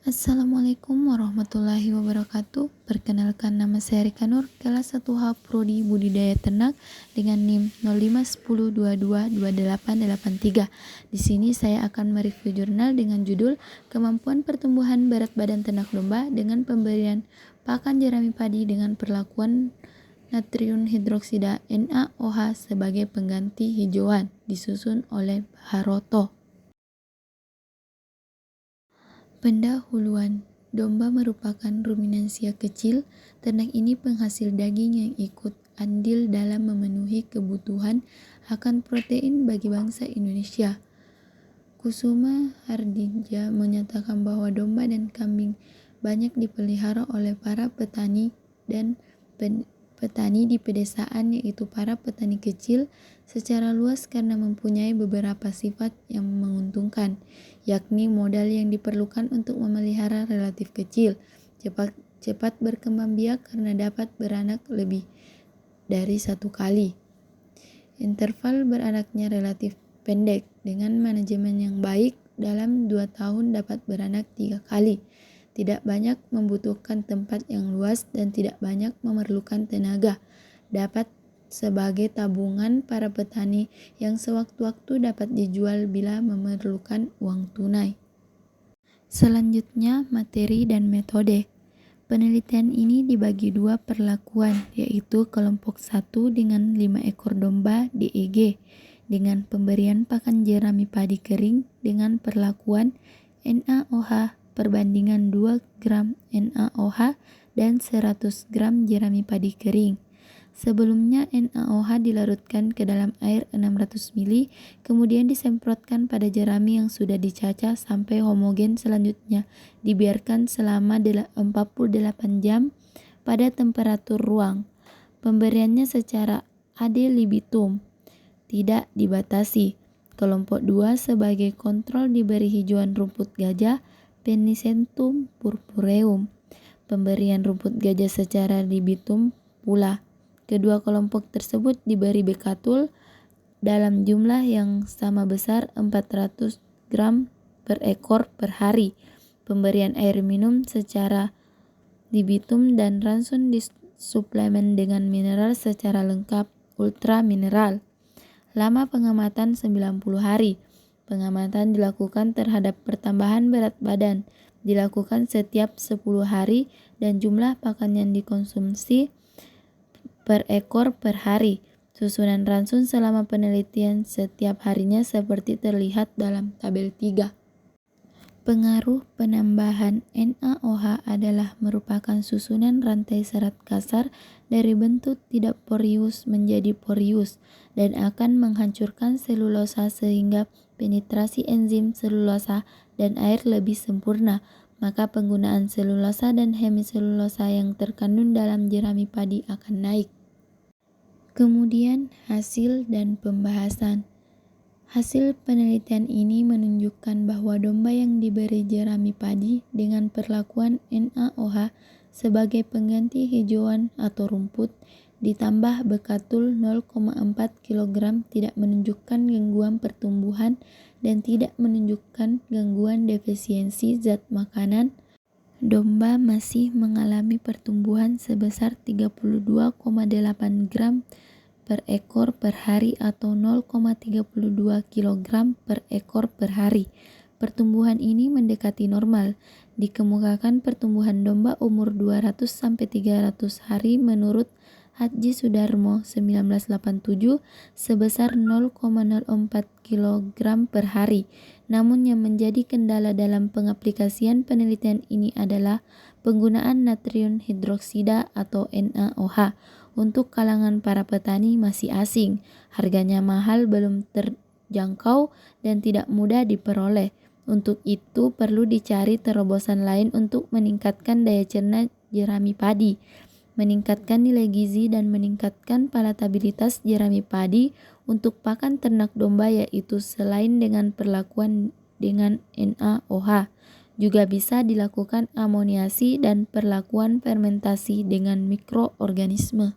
Assalamualaikum warahmatullahi wabarakatuh. Perkenalkan, nama saya Rika Nur, kelas 1H Prodi Budidaya Ternak dengan NIM 0510222883. Di sini saya akan mereview jurnal dengan judul Kemampuan Pertumbuhan Berat Badan Ternak Domba dengan pemberian pakan jerami padi dengan perlakuan natrium hidroksida NaOH sebagai pengganti hijauan, disusun oleh Haroto. Pendahuluan. Domba merupakan ruminansia kecil. Ternak ini penghasil daging yang ikut andil dalam memenuhi kebutuhan akan protein bagi bangsa Indonesia. Kusuma Hardija menyatakan bahwa domba dan kambing banyak dipelihara oleh para petani dan petani di pedesaan, yaitu para petani kecil secara luas karena mempunyai beberapa sifat yang menguntungkan, yakni modal yang diperlukan untuk memelihara relatif kecil, cepat berkembang biak karena dapat beranak lebih dari satu kali. Interval beranaknya relatif pendek, dengan manajemen yang baik dalam 2 tahun dapat beranak 3 kali. Tidak banyak membutuhkan tempat yang luas dan tidak banyak memerlukan tenaga. Dapat sebagai tabungan para petani yang sewaktu-waktu dapat dijual bila memerlukan uang tunai. Selanjutnya, materi dan metode. Penelitian ini dibagi 2 perlakuan, yaitu kelompok 1 dengan 5 ekor domba DEG dengan pemberian pakan jerami padi kering dengan perlakuan NaOH perbandingan 2 gram NaOH dan 100 gram jerami padi kering. Sebelumnya NaOH dilarutkan ke dalam air 600 ml, kemudian disemprotkan pada jerami yang sudah dicacah sampai homogen. Selanjutnya dibiarkan selama 48 jam pada temperatur ruang. Pemberiannya secara ad libitum, tidak dibatasi. Kelompok 2 sebagai kontrol diberi hijauan rumput gajah Penicentum purpureum. Pemberian rumput gajah secara libitum pula. Kedua kelompok tersebut diberi bekatul dalam jumlah yang sama besar 400 gram per ekor per hari. Pemberian air minum secara libitum dan ransum suplemen dengan mineral secara lengkap ultra mineral. Lama pengamatan 90 hari. Pengamatan dilakukan terhadap pertambahan berat badan. Dilakukan setiap 10 hari dan jumlah pakan yang dikonsumsi per ekor per hari. Susunan ransum selama penelitian setiap harinya seperti terlihat dalam tabel 3. Pengaruh penambahan NaOH adalah merupakan susunan rantai serat kasar dari bentuk tidak porös menjadi porös dan akan menghancurkan selulosa sehingga penetrasi enzim selulosa dan air lebih sempurna. Maka penggunaan selulosa dan hemiselulosa yang terkandung dalam jerami padi akan naik. Kemudian hasil dan pembahasan. Hasil penelitian ini menunjukkan bahwa domba yang diberi jerami padi dengan perlakuan NaOH sebagai pengganti hijauan atau rumput ditambah bekatul 0,4 kg tidak menunjukkan gangguan pertumbuhan dan tidak menunjukkan gangguan defisiensi zat makanan. Domba masih mengalami pertumbuhan sebesar 32,8 gram per ekor per hari atau 0,32 kg per ekor per hari. Pertumbuhan ini mendekati normal. Dikemukakan pertumbuhan domba umur 200-300 hari menurut Hadji Sudarmo 1987 sebesar 0,04 kg per hari. Namun yang menjadi kendala dalam pengaplikasian penelitian ini adalah penggunaan natrium hidroksida atau NaOH. Untuk kalangan para petani masih asing, harganya mahal, belum terjangkau, dan tidak mudah diperoleh. Untuk itu perlu dicari terobosan lain untuk meningkatkan daya cerna jerami padi, meningkatkan nilai gizi dan meningkatkan palatabilitas jerami padi untuk pakan ternak domba, yaitu selain dengan perlakuan dengan NaOH. Juga bisa dilakukan amoniasi dan perlakuan fermentasi dengan mikroorganisme.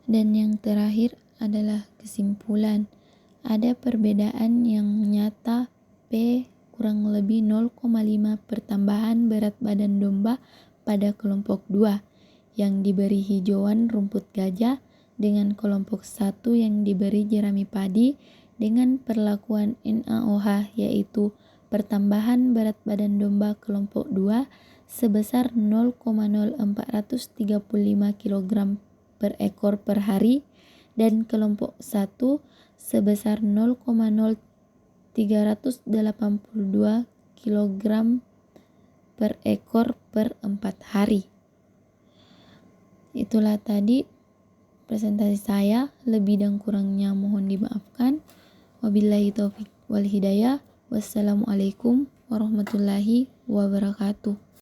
Dan yang terakhir adalah kesimpulan. Ada perbedaan yang nyata P kurang lebih 0,5 pertambahan berat badan domba pada kelompok 2 yang diberi hijauan rumput gajah dengan kelompok 1 yang diberi jerami padi dengan perlakuan NaOH yaitu pertambahan berat badan domba kelompok 2 sebesar 0,0435 kg per ekor per hari dan kelompok 1 sebesar 0,0382 kg per ekor per 4 hari. Itulah tadi presentasi saya, lebih dan kurangnya mohon dimaafkan. Wabillahi taufiq wal hidayah. Wassalamualaikum warahmatullahi wabarakatuh.